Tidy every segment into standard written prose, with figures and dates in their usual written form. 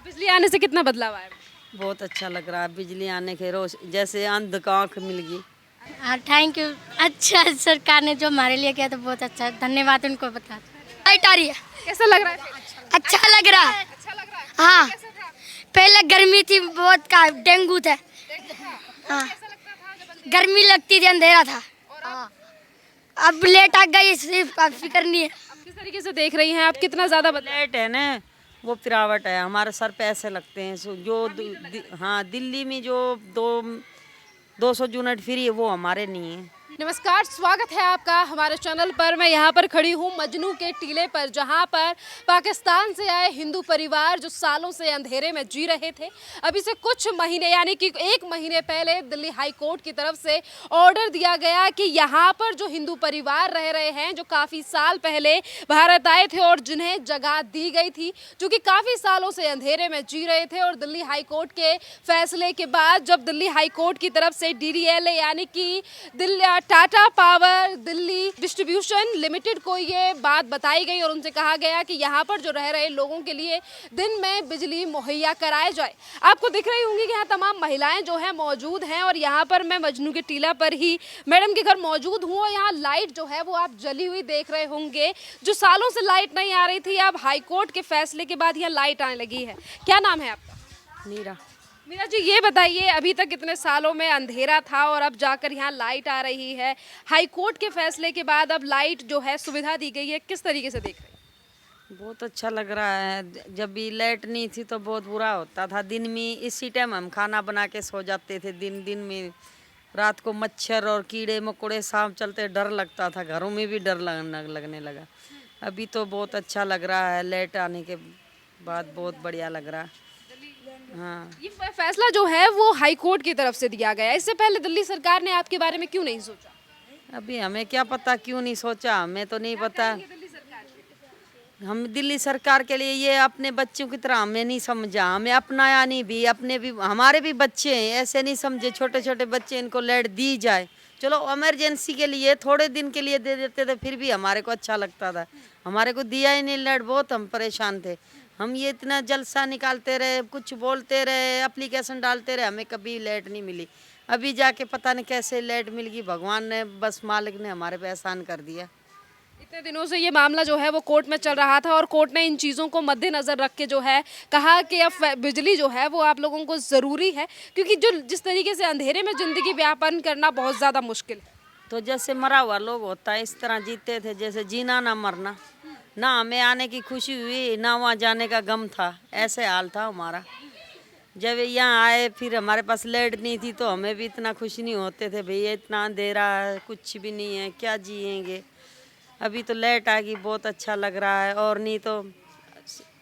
बिजली आने से कितना बदलाव आया? बहुत अच्छा लग रहा है बिजली आने के रोज जैसे अंध का आँख मिल गई। हाँ थैंक यू। अच्छा सरकार ने जो हमारे लिए किया तो बहुत अच्छा है, धन्यवाद उनको बता। लाइट आ रही है, कैसा लग रहा है फिर? अच्छा लग रहा है। अच्छा लग रहा है। हाँ कैसा था? पहले गर्मी थी बहुत का डेंगू था। हाँ कैसा लगता था जब गर्मी लगती थी, अंधेरा था। हाँ अब लेट आ गई, सिर्फ फिक्र नहीं है। अब किस तरीके से देख रही हैं आप, कितना ज्यादा बदलाव? लाइट है ना, वो पिरावट है, हमारे सर पे ऐसे लगते हैं हाँ दिल्ली में जो 200 यूनिट फ्री है वो हमारे नहीं है। नमस्कार, स्वागत है आपका हमारे चैनल पर। मैं यहाँ पर खड़ी हूँ मजनू के टीले पर, जहाँ पर पाकिस्तान से आए हिंदू परिवार जो सालों से अंधेरे में जी रहे थे, अभी से कुछ महीने यानी कि 1 महीने पहले दिल्ली हाई कोर्ट की तरफ से ऑर्डर दिया गया कि यहाँ पर जो हिंदू परिवार रह रहे हैं, जो काफ़ी साल पहले भारत आए थे और जिन्हें जगह दी गई थी, जो कि काफ़ी सालों से अंधेरे में जी रहे थे, और दिल्ली हाई कोर्ट के फैसले के बाद जब दिल्ली हाई कोर्ट की तरफ से DDLA यानी कि Tata power Delhi distribution limited को ये बात बताई गई और उनसे कहा गया कि यहाँ पर जो रह रहे लोगों के लिए दिन में बिजली मुहैया कराया जाए। आपको दिख रही होंगी कि यहाँ तमाम महिलाएं जो हैं मौजूद हैं, और यहाँ पर मैं मजनू के टीला पर ही मैडम के घर मौजूद हूँ, और यहाँ लाइट जो है वो आप जली हुई देख रहे होंगे। जो सालों से लाइट नहीं आ रही थी, अब हाई कोर्ट के फैसले के बाद यहाँ लाइट आने लगी है। क्या नाम है आपका? मीरा। मीरा जी, ये बताइए, अभी तक इतने सालों में अंधेरा था और अब जाकर यहाँ लाइट आ रही है, हाई कोर्ट के फैसले के बाद अब लाइट जो है सुविधा दी गई है, किस तरीके से देख रहे हैं? बहुत अच्छा लग रहा है। जब भी लाइट नहीं थी तो बहुत बुरा होता था। दिन में इसी टाइम हम खाना बना के सो जाते थे। दिन में रात को मच्छर और कीड़े मकोड़े सांप चलते, डर लगता था, घरों में भी डर लगने लगा। अभी तो बहुत अच्छा लग रहा है, लाइट आने के बाद बहुत बढ़िया लग रहा है। हाँ, ये फैसला जो है वो हाई कोर्ट की तरफ से दिया गया है, इससे पहले दिल्ली सरकार ने आपके बारे में क्यों नहीं सोचा? अभी हमें क्या पता क्यों नहीं सोचा, हमें तो नहीं पता। दिल्ली सरकार के हम दिल्ली सरकार के लिए ये अपने बच्चों की तरह हमें नहीं समझा, हमें अपनाया नहीं भी। अपने भी हमारे भी बच्चे हैं, ऐसे नहीं समझे छोटे छोटे बच्चे, इनको लाइट दी जाए। चलो इमरजेंसी के लिए थोड़े दिन के लिए दे देते थे, फिर भी हमारे को अच्छा लगता था। हमारे को दिया ही नहीं लाइट, बहुत हम परेशान थे। हम ये इतना जलसा निकालते रहे, कुछ बोलते रहे, एप्लीकेशन डालते रहे, हमें कभी लाइट नहीं मिली। अभी जाके पता नहीं कैसे लाइट मिल गई, भगवान ने बस मालिक ने हमारे पे एहसान कर दिया। इतने दिनों से ये मामला जो है वो कोर्ट में चल रहा था, और कोर्ट ने इन चीज़ों को मद्देनजर रख के जो है कहा कि अब बिजली जो है वो आप लोगों को ज़रूरी है, क्योंकि जो जिस तरीके से अंधेरे में ज़िंदगी व्यापन करना बहुत ज़्यादा मुश्किल है। तो जैसे मरा हुआ लोग होता है इस तरह जीते थे, जैसे जीना ना मरना। ना हमें आने की खुशी हुई, ना वहाँ जाने का गम था, ऐसे हाल था हमारा। जब यहाँ आए फिर हमारे पास लाइट नहीं थी तो हमें भी इतना खुश नहीं होते थे, भैया इतना अंधेरा है, कुछ भी नहीं है, क्या जिएंगे। अभी तो लाइट आ गई, बहुत अच्छा लग रहा है। और नहीं तो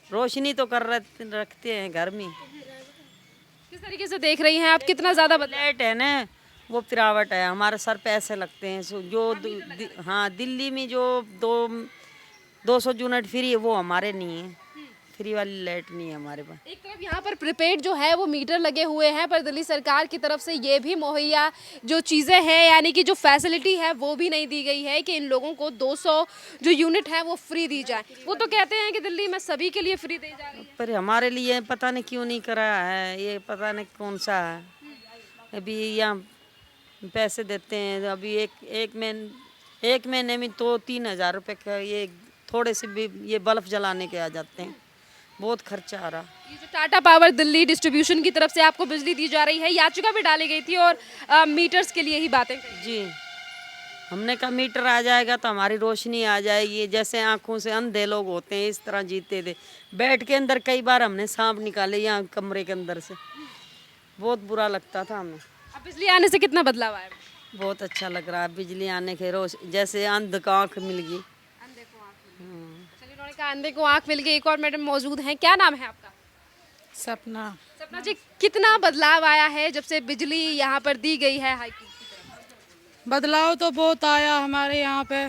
रोशनी तो रखते हैं घर में। किस तरीके से देख रही हैं आप, कितना ज़्यादा लाइट है ना, वो पिरावट है, हमारे सर पे ऐसे लगते हैं हाँ दिल्ली में जो 200 यूनिट फ्री है वो हमारे नहीं है। फ्री वाली लाइट नहीं है हमारे पास। एक तरफ यहाँ पर प्रीपेड जो है वो मीटर लगे हुए हैं, पर दिल्ली सरकार की तरफ से ये भी मुहैया जो चीज़ें हैं यानी कि जो फैसिलिटी है वो भी नहीं दी गई है कि इन लोगों को 200 जो यूनिट है वो फ्री दी जाए। वो तो कहते हैं कि दिल्ली में सभी के लिए फ्री दी जा रही है, पर हमारे लिए पता नहीं क्यों नहीं कराया है, ये पता नहीं कौन सा है। अभी यहाँ पैसे देते हैं, अभी एक महीने में तो 3,000 रुपये का ये थोड़े से भी ये बल्ब जलाने के आ जाते हैं, बहुत खर्चा आ रहा। ये जो टाटा पावर दिल्ली डिस्ट्रीब्यूशन की तरफ से आपको बिजली दी जा रही है, याचिका भी डाली गई थी और मीटर्स के लिए ही बातें कही। जी, हमने कहा मीटर आ जाएगा तो हमारी रोशनी आ जाएगी। जैसे आंखों से अंधे लोग होते हैं इस तरह जीते थे। बेड के अंदर कई बार हमने सांप निकाले यहाँ कमरे के अंदर से, बहुत बुरा लगता था हमें। अब बिजली आने से कितना बदलाव आया? बहुत अच्छा लग रहा है बिजली आने के रोज जैसे अंध का आँख मिल गई। चलिए, उन्होंने कहा अंधे को आँख मिल गई। एक और मैडम मौजूद हैं, क्या नाम है आपका? सपना। सपना जी, कितना बदलाव आया है जब से बिजली यहाँ पर दी गई है हाई कोर्ट की तरफ? बदलाव तो बहुत आया हमारे यहाँ पे।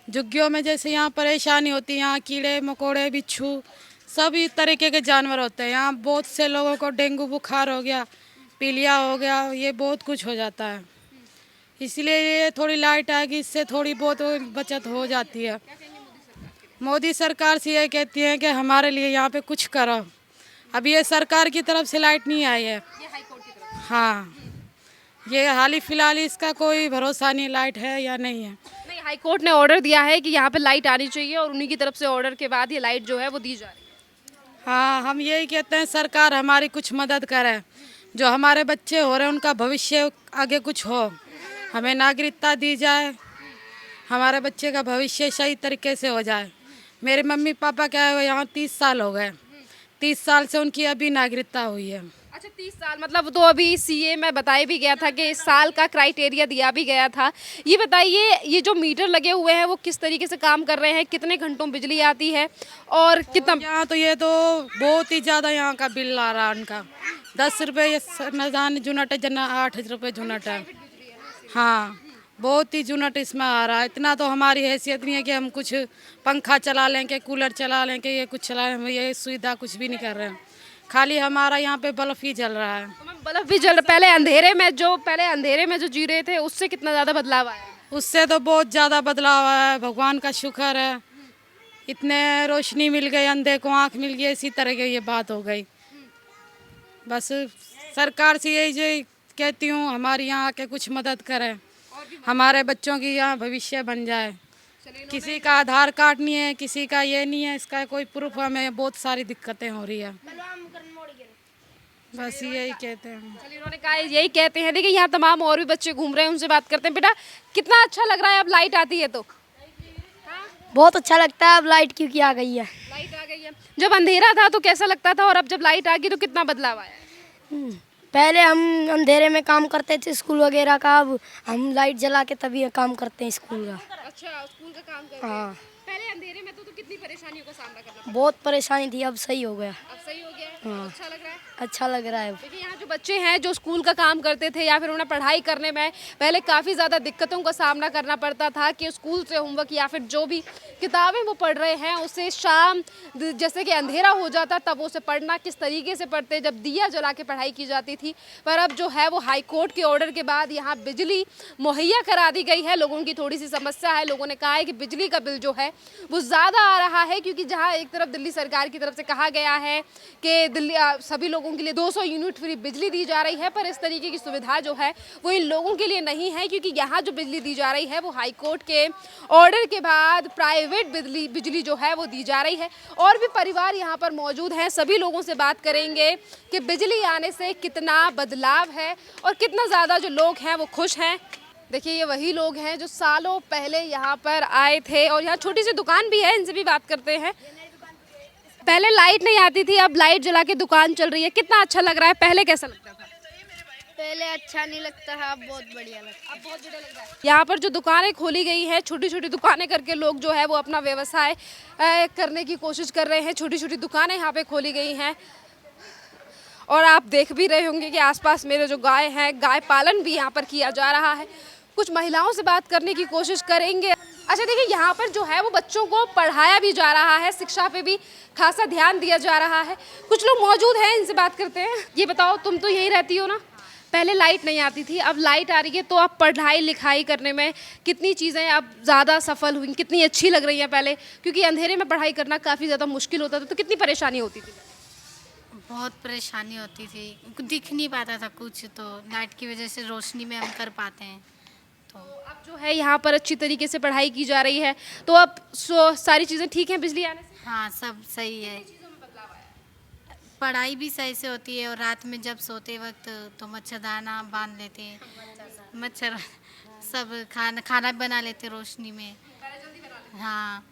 झुग्गियों में जैसे यहाँ परेशानी होती है, यहाँ कीड़े मकोड़े बिच्छू सभी तरीके के जानवर होते हैं। यहाँ बहुत से लोगों को डेंगू बुखार हो गया, पीलिया हो गया, ये बहुत कुछ हो जाता है। इसलिए ये थोड़ी लाइट आएगी, इससे थोड़ी बहुत बचत हो जाती है। मोदी सरकार से ये कहती है कि हमारे लिए यहाँ पे कुछ करो, अब ये सरकार की तरफ से लाइट नहीं आई है। ये हाई कोर्ट की तरफ हाँ, ये हाल ही फिलहाल इसका कोई भरोसा नहीं लाइट है या नहीं है। नहीं, हाई कोर्ट ने ऑर्डर दिया है कि यहाँ पे लाइट आनी चाहिए और उन्हीं की तरफ से ऑर्डर के बाद ये लाइट जो है वो दी जा रही है। हाँ, हम यही कहते हैं सरकार हमारी कुछ मदद करे, जो हमारे बच्चे हो रहे हैं उनका भविष्य आगे कुछ हो, हमें नागरिकता दी जाए, हमारे बच्चे का भविष्य सही तरीके से हो जाए। मेरे मम्मी पापा क्या है यहाँ 30 साल हो गए, 30 साल से उनकी अभी नागरिकता हुई है। अच्छा, 30 साल मतलब तो अभी सीए में बताया भी गया था कि इस साल का क्राइटेरिया दिया भी गया था। ये बताइए, ये जो मीटर लगे हुए हैं वो किस तरीके से काम कर रहे हैं, कितने घंटों बिजली आती है और कितना? यहाँ तो ये तो बहुत ही ज़्यादा यहाँ का बिल आ रहा है उनका, 10 रुपये ये नजान यूनिट है, जना 8 रुपये यूनिट है। हाँ, बहुत ही यूनिट इसमें आ रहा है। इतना तो हमारी हैसियत नहीं है कि हम कुछ पंखा चला लें कि कूलर चला लें कि ये कुछ चला लें, ये सुविधा कुछ भी नहीं कर रहे हैं। खाली हमारा यहाँ पे बल्ब ही जल रहा है। तो मैम, बल्ब भी जल, पहले अंधेरे में जो जी रहे थे उससे कितना ज़्यादा बदलाव आया? उससे तो बहुत ज़्यादा बदलाव है, भगवान का शुक्र है। इतने रोशनी मिल गई, अंधे को आँख मिल गई, इसी तरह की ये बात हो गई। बस सरकार से यही कहती हूँ हमारी यहाँ आके कुछ मदद करें, हमारे बच्चों की यहाँ भविष्य बन जाए। किसी का आधार कार्ड नहीं है, किसी का ये नहीं है, इसका कोई प्रूफ, हमें बहुत सारी दिक्कतें हो रही है। बस यही कहते हैं। चलिए, उन्होंने कहा यही कहते हैं। देखिए, यहाँ तमाम और भी बच्चे घूम रहे हैं, उनसे बात करते हैं। बेटा, कितना अच्छा लग रहा है अब लाइट आती है तो? बहुत अच्छा लगता है अब लाइट क्योंकि आ गई है। लाइट आ गई है। जब अंधेरा था तो कैसा लगता था और अब जब लाइट आ गई तो कितना बदलाव आया है? पहले हम अंधेरे में काम करते थे स्कूल वगैरह का, अब हम लाइट जला के तभी काम करते हैं स्कूल का। अच्छा, स्कूल का काम करते हैं। हाँ, पहले अंधेरे में तो कितनी परेशानियों का सामना करना पड़ा? बहुत परेशानी थी, अब सही हो गया। अब सही हो गया है? हाँ। अच्छा लग रहा है? अच्छा लग रहा है अब। देखिए, यहाँ जो बच्चे हैं जो स्कूल का काम करते थे या फिर उन्हें पढ़ाई करने में पहले काफ़ी ज़्यादा दिक्कतों का सामना करना पड़ता था कि स्कूल से होमवर्क या फिर जो भी किताबें वो पढ़ रहे हैं उसे शाम जैसे कि अंधेरा हो जाता तब उसे पढ़ना किस तरीके से पढ़ते, जब दिया जला के पढ़ाई की जाती थी। पर अब जो है वो हाई कोर्ट के ऑर्डर के बाद यहाँ बिजली मुहैया करा दी गई है। लोगों की थोड़ी सी समस्या है, लोगों ने कहा है कि बिजली का बिल जो है वो ज़्यादा आ रहा है, क्योंकि जहाँ एक तरफ दिल्ली सरकार की तरफ से कहा गया है कि दिल्ली सभी लोगों के लिए 200 यूनिट फ्री बिजली दी जा रही है, पर इस तरीके की सुविधा जो है वो इन लोगों के लिए नहीं है, क्योंकि यहाँ जो बिजली दी जा रही है वो हाई कोर्ट के ऑर्डर के बाद प्राइवेट बिजली जो है वो दी जा रही है। और भी परिवार यहाँ पर मौजूद हैं, सभी लोगों से बात करेंगे कि बिजली आने से कितना बदलाव है और कितना ज़्यादा जो लोग हैं वो खुश हैं। देखिए, ये वही लोग हैं जो सालों पहले यहाँ पर आए थे और यहाँ छोटी सी दुकान भी है, इनसे भी बात करते हैं। पहले लाइट नहीं आती थी, अब लाइट जला के दुकान चल रही है, कितना अच्छा लग रहा है? पहले कैसा लगता था? पहले अच्छा नहीं लगता था, अब बहुत बढ़िया लगता है। अब बहुत बढ़िया लग रहा है। यहाँ पर जो दुकानें खोली गई हैं, छोटी छोटी दुकानें करके लोग जो है वो अपना व्यवसाय करने की कोशिश कर रहे हैं। छोटी छोटी दुकानें यहाँ पे खोली गई हैं और आप देख भी रहे होंगे कि आसपास मेरे जो गाय हैं, गाय पालन भी यहाँ पर किया जा रहा है। कुछ महिलाओं से बात करने की कोशिश करेंगे। अच्छा, देखिए, यहाँ पर जो है वो बच्चों को पढ़ाया भी जा रहा है, शिक्षा पे भी खासा ध्यान दिया जा रहा है। कुछ लोग मौजूद हैं, इनसे बात करते हैं। ये बताओ, तुम तो यहीं रहती हो ना? पहले लाइट नहीं आती थी, अब लाइट आ रही है, तो अब पढ़ाई लिखाई करने में कितनी चीज़ें अब ज़्यादा सफल हुई, कितनी अच्छी लग रही हैं पहले? क्योंकि अंधेरे में पढ़ाई करना काफ़ी ज़्यादा मुश्किल होता था, तो कितनी परेशानी होती थी? बहुत परेशानी होती थी, दिख नहीं पाता था कुछ, तो लाइट की वजह से रोशनी में हम कर पाते हैं। तो अब जो है यहाँ पर अच्छी तरीके से पढ़ाई की जा रही है, तो अब सारी चीज़ें ठीक हैं बिजली आने से? हाँ, सब सही है, पढ़ाई भी सही से होती है और रात में जब सोते वक्त तो मच्छरदाना बांध लेते हैं, मच्छर सब खाना बना लेते रोशनी में। हाँ,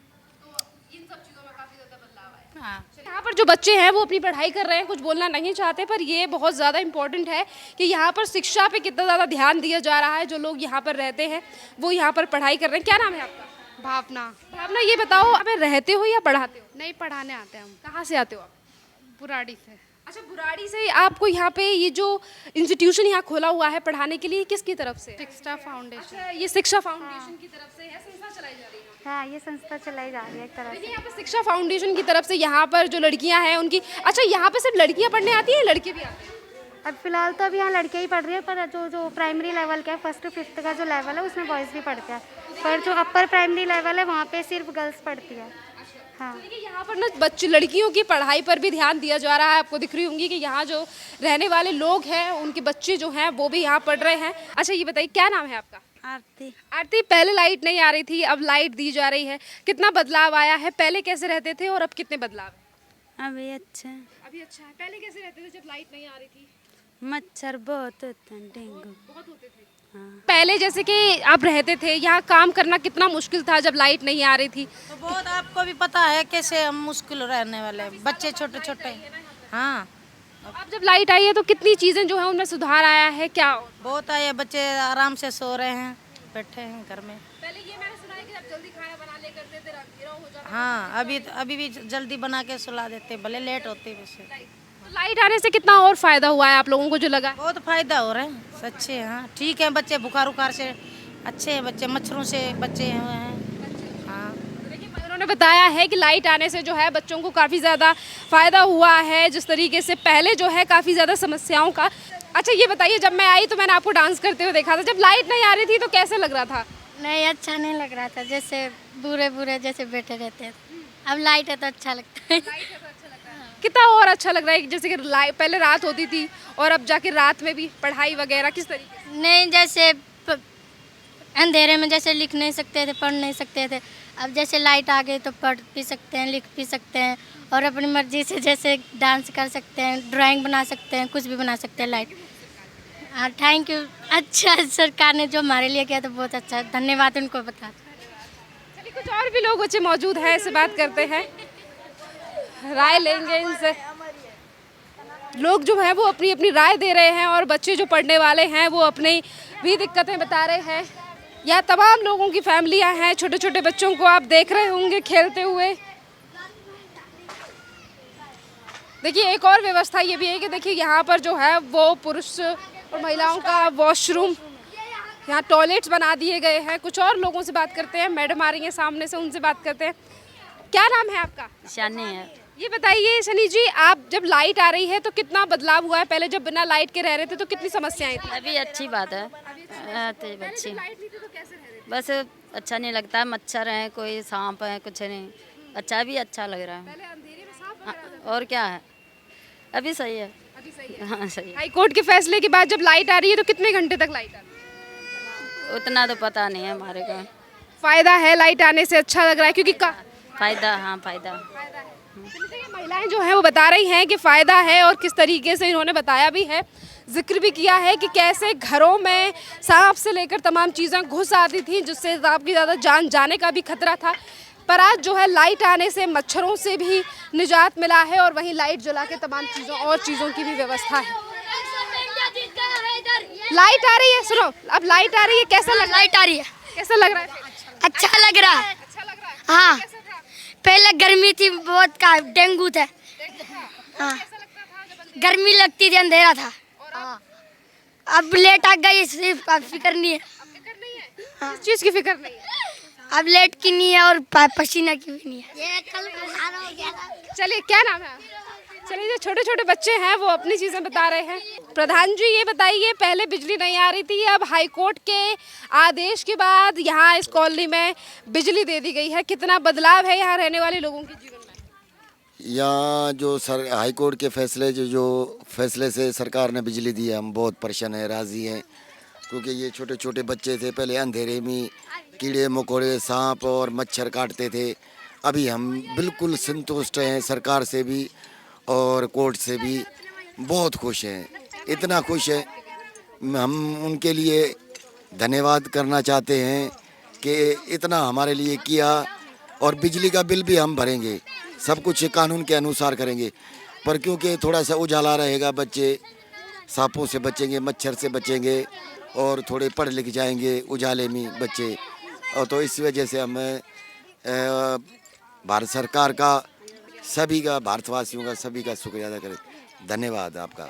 हाँ। यहाँ पर जो बच्चे हैं वो अपनी पढ़ाई कर रहे हैं, कुछ बोलना नहीं चाहते, पर ये बहुत ज़्यादा इम्पोर्टेंट है कि यहाँ पर शिक्षा पे कितना ज़्यादा ध्यान दिया जा रहा है। जो लोग यहाँ पर रहते हैं वो यहाँ पर पढ़ाई कर रहे हैं। क्या नाम है आपका? भावना। भावना, ये बताओ, आप रहते हो या पढ़ाते हो? नहीं, पढ़ाने आते हैं हम। कहाँ से आते हो आप? बुराड़ी से। अच्छा, बुराड़ी से। आपको यहाँ पे ये जो इंस्टीट्यूशन यहाँ खोला हुआ है पढ़ाने के लिए, किसकी तरफ से? शिक्षा फाउंडेशन। अच्छा, ये शिक्षा फाउंडेशन की तरफ से है, संस्था चलाई जा रही है। हाँ, ये संस्था चलाई जा रही है एक तरह से। देखिए, यहाँ पे शिक्षा फाउंडेशन की तरफ से यहाँ पर जो लड़कियाँ हैं उनकी, अच्छा, यहाँ पे सिर्फ लड़कियाँ पढ़ने आती हैं, लड़के भी आते हैं? अब फिलहाल तो अभी यहाँ लड़के ही पढ़ रही है, पर जो प्राइमरी लेवल का है, 1st to 5th का जो लेवल है उसमें बॉयज़ भी पढ़ते हैं, पर जो अपर प्राइमरी लेवल है वहाँ पे सिर्फ गर्ल्स पढ़ती है। हाँ। देखिए यहाँ पर ना बच्चे लड़कियों की पढ़ाई पर भी ध्यान दिया जा रहा है। आपको दिख रही होंगी कि यहाँ जो रहने वाले लोग हैं उनके बच्चे जो हैं वो भी यहाँ पढ़ रहे हैं। अच्छा ये बताइए क्या नाम है आपका? आरती। आरती, पहले लाइट नहीं आ रही थी, अब लाइट दी जा रही है, कितना बदलाव आया है? पहले कैसे रहते थे और अब कितने बदलाव है? अभी अच्छा है। अभी अच्छा है। पहले कैसे रहते थे जब लाइट नहीं आ रही थी? मच्छर बहुत होते हैं, डेंगू। बहुत होते थे। हाँ। पहले जैसे कि आप रहते थे यहाँ, काम करना कितना मुश्किल था जब लाइट नहीं आ रही थी? तो बहुत आपको भी पता है कैसे हम मुश्किल रहने वाले हैं, बच्चे छोटे छोटे। हाँ, अब जब लाइट आई है तो कितनी चीजें जो है उनमें सुधार आया है क्या? बहुत आए, बच्चे आराम से सो रहे हैं, बैठे हैं घर में। पहले ये मैंने सुना है कि आप जल्दी खाना बना ले करते थे, अंधेरा हो जाता हाँ, अभी भी जल्दी बना के सुला देते, भले लेट होते वैसे। तो लाइट आने से कितना और फायदा हुआ है आप लोगों को जो लगा है? बहुत फायदा हो रहा है, सच्चे हैं। हाँ, ठीक है, बच्चे बुखार उखार से अच्छे हैं, बच्चे मच्छरों से बचे हुए हैं। हाँ, देखिए उन्होंने बताया है कि लाइट आने से जो है बच्चों को काफ़ी ज़्यादा फ़ायदा हुआ है, जिस तरीके से पहले जो है काफ़ी ज़्यादा समस्याओं का। अच्छा ये बताइए, जब मैं आई तो मैंने आपको डांस करते हुए देखा था, जब लाइट नहीं आ रही थी तो कैसे लग रहा था? नहीं, अच्छा नहीं लग रहा था, जैसे बुरे बुरे जैसे बैठे रहते हैं। अब लाइट है तो अच्छा लगता है। कितना और अच्छा लग रहा है, जैसे कि पहले रात होती थी और अब जाके रात में भी पढ़ाई वगैरह किस तरीके से? नहीं, जैसे अंधेरे में जैसे लिख नहीं सकते थे, पढ़ नहीं सकते थे, अब जैसे लाइट आ गई तो पढ़ भी सकते हैं, लिख भी सकते हैं और अपनी मर्जी से जैसे डांस कर सकते हैं, ड्राइंग बना सकते हैं, कुछ भी बना सकते हैं। लाइट, हाँ, थैंक यू। अच्छा, सरकार ने जो हमारे लिए किया तो बहुत अच्छा है, धन्यवाद उनको बता। चलिए कुछ और भी लोग बच्चे मौजूद हैं, इससे बात करते हैं, राय लेंगे इनसे। लोग जो है वो अपनी अपनी राय दे रहे हैं और बच्चे जो पढ़ने वाले हैं वो अपनी भी दिक्कतें बता रहे हैं। यहाँ तमाम लोगों की फैमिलियाँ हैं, छोटे छोटे बच्चों को आप देख रहे होंगे खेलते हुए। देखिए एक और व्यवस्था ये भी है कि देखिए यहाँ पर जो है वो पुरुष और महिलाओं का वॉशरूम, यहाँ टॉयलेट्स बना दिए गए हैं। कुछ और लोगों से बात करते हैं, मैडम आ रही हैं सामने से, उनसे बात करते हैं। क्या नाम है आपका? शानी है। ये बताइए शनी जी, आप जब लाइट आ रही है तो कितना बदलाव हुआ है? पहले जब बिना लाइट के रह रहे थे तो कितनी समस्याएं थी? अभी अच्छी बात है, तो अच्छी। लाइट नहीं थी तो कैसे रह रहे थे? बस अच्छा नहीं लगता है, मच्छर हैं, कोई सांप है, कुछ नहीं। अच्छा भी अच्छा लग रहा है। पहले अंधेरे में सांप हाँ, वगैरह और क्या है, अभी सही है। अभी सही है। हाँ सही है। हाई कोर्ट के फैसले के बाद जब लाइट आ रही है तो कितने घंटे तक लाइट आती है? उतना तो पता नहीं है हमारे को। फायदा है लाइट आने से, अच्छा लग रहा है क्योंकि फायदा, हाँ फायदा। महिलाएं जो हैं वो बता रही हैं कि फ़ायदा है और किस तरीके से इन्होंने बताया भी है, जिक्र भी किया है कि कैसे घरों में सांप से लेकर तमाम चीज़ें घुस आती थी जिससे काफ़ी ज़्यादा जान जाने का भी खतरा था। पर आज जो है लाइट आने से मच्छरों से भी निजात मिला है और वहीं लाइट जला के तमाम चीज़ों और चीज़ों की भी व्यवस्था है। लाइट आ रही है, सुनो, अब लाइट आ रही है, कैसा लग लाइट आ रही है, कैसा लग रहा है? अच्छा लग रहा है। अच्छा लग रहा है। हाँ, कैसा था? पहले गर्मी थी बहुत, का डेंगू था। हाँ, गर्मी लगती थी, अंधेरा था। हाँ, अब लेट आ गई, सिर्फ फिक्र नहीं है। फिक्र नहीं है? किस चीज़ की फिक्र नहीं है? अब लेट की नहीं है और पसीना की भी नहीं है। चलिए क्या नाम है? चलिए जो छोटे छोटे बच्चे हैं वो अपनी चीज़ें बता रहे हैं। प्रधान जी ये बताइए, पहले बिजली नहीं आ रही थी, अब हाई कोर्ट के आदेश के बाद यहाँ इस कॉलोनी में बिजली दे दी गई है, कितना बदलाव है यहाँ रहने वाले लोगों के जीवन में? यहाँ जो हाई कोर्ट के फैसले जो फैसले से सरकार ने बिजली दी है, हम बहुत परेशान हैं, राज़ी हैं, क्योंकि ये छोटे छोटे बच्चे थे, पहले अंधेरे में कीड़े मकोड़े सांप और मच्छर काटते थे। अभी हम बिल्कुल संतुष्ट हैं, सरकार से भी और कोर्ट से भी बहुत खुश हैं, इतना खुश है हम उनके लिए धन्यवाद करना चाहते हैं कि इतना हमारे लिए किया। और बिजली का बिल भी हम भरेंगे, सब कुछ कानून के अनुसार करेंगे, पर क्योंकि थोड़ा सा उजाला रहेगा, बच्चे सांपों से बचेंगे, मच्छर से बचेंगे और थोड़े पढ़ लिख जाएंगे उजाले में बच्चे। और तो इस वजह से हमें भारत सरकार का, सभी का, भारतवासियों का, सभी का शुक्रिया अदा करें। धन्यवाद आपका।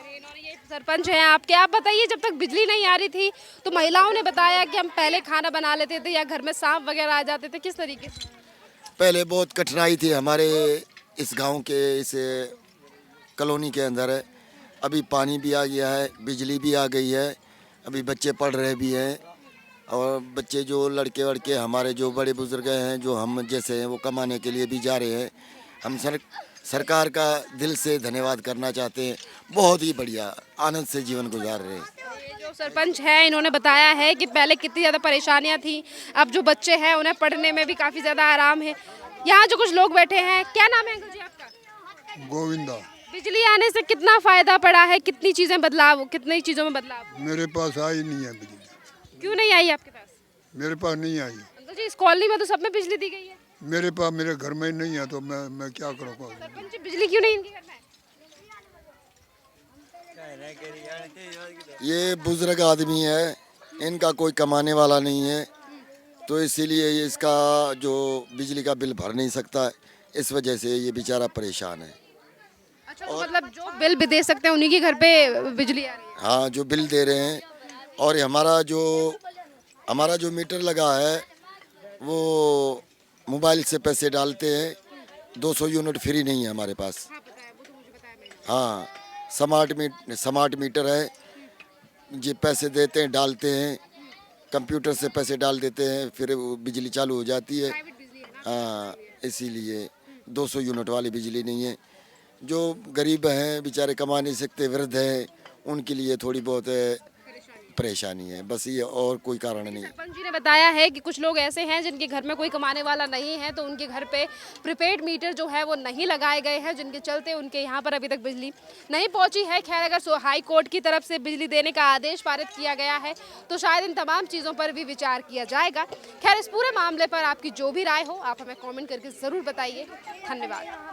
सरपंच हैं आपके, आप बताइए, जब तक बिजली नहीं आ रही थी तो महिलाओं ने बताया कि हम पहले खाना बना लेते थे या घर में सांप वगैरह आ जाते थे, किस तरीके से? पहले बहुत कठिनाई थी हमारे इस गांव के, इस कॉलोनी के अंदर। अभी पानी भी आ गया है, बिजली भी आ गई है, अभी बच्चे पढ़ रहे भी हैं, और बच्चे जो लड़के वड़के हमारे जो बड़े बुजुर्ग हैं जो हम जैसे हैं वो कमाने के लिए भी जा रहे हैं। हम सरकार का दिल से धन्यवाद करना चाहते हैं। बहुत ही बढ़िया आनंद से जीवन गुजार रहे हैं। ये जो सरपंच है इन्होंने बताया है कि पहले कितनी ज़्यादा परेशानियां थी, अब जो बच्चे हैं उन्हें पढ़ने में भी काफ़ी ज़्यादा आराम है। यहाँ जो कुछ लोग बैठे हैं, क्या नाम है अंकल जी आपका? गोविंदा। बिजली आने से कितना फायदा पड़ा है, कितनी चीज़ों में बदलाव? मेरे पास आई नहीं है बिजली। क्यों नहीं आई आपके पास? मेरे पास नहीं आई। अंकल जी इस कॉलोनी में तो सब में बिजली दी गई है। मेरे पास मेरे घर में नहीं है तो मैं क्या करूँगा। सरपंच जी बिजली क्यों नहीं इनके घर में? ये बुजुर्ग आदमी है, इनका कोई कमाने वाला नहीं है, तो इसीलिए ये इसका जो बिजली का बिल भर नहीं सकता है, इस वजह से ये बेचारा परेशान है। अच्छा तो मतलब जो बिल भी दे सकते हैं उन्हीं के घर पे बिजली आ रही है? हाँ, जो बिल दे रहे हैं। और हमारा जो मीटर लगा है वो मोबाइल से पैसे डालते हैं। 200 यूनिट फ्री नहीं है हमारे पास। हाँ, स्मार्ट मीटर है, ये पैसे देते हैं, डालते हैं, कंप्यूटर से पैसे डाल देते हैं, फिर वो बिजली चालू हो जाती है। हाँ, इसीलिए 200 यूनिट वाली बिजली नहीं है। जो गरीब हैं बेचारे कमा नहीं सकते, वृद्ध हैं, उनके लिए थोड़ी बहुत परेशानी है, बस ये और कोई कारण नहीं। सरपंच जी ने बताया है कि कुछ लोग ऐसे हैं जिनके घर में कोई कमाने वाला नहीं है, तो उनके घर पे प्रीपेड मीटर जो है वो नहीं लगाए गए हैं, जिनके चलते उनके यहाँ पर अभी तक बिजली नहीं पहुँची है। खैर अगर हाई कोर्ट की तरफ से बिजली देने का आदेश पारित किया गया है तो शायद इन तमाम चीज़ों पर भी विचार किया जाएगा। खैर इस पूरे मामले पर आपकी जो भी राय हो आप हमें कॉमेंट करके ज़रूर बताइए। धन्यवाद।